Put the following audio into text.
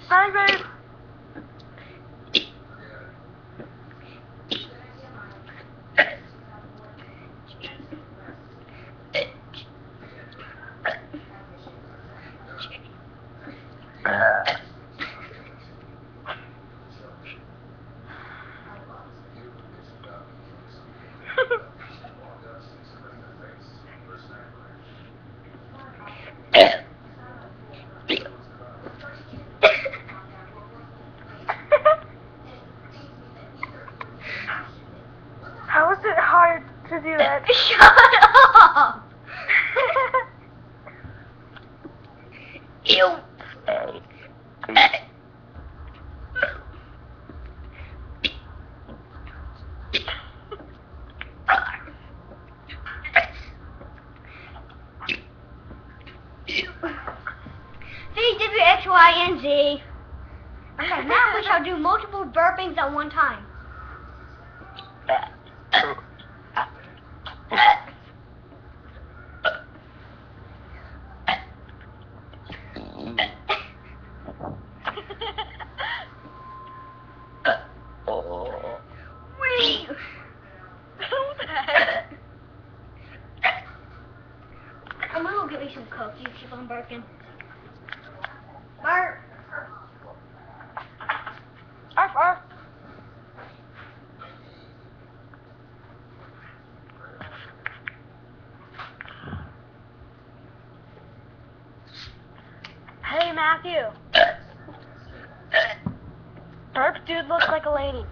Bye, babe. How is it hard to do that? Shut up! Ew. C-W-X-Y-N-Z. Okay, now we shall do multiple burpings at one time. Wee! What the heck? I'm gonna go get me some Coke. You keep on burping. Burp. Arf, arf. Hey, Matthew. Burp dude looks like a lady.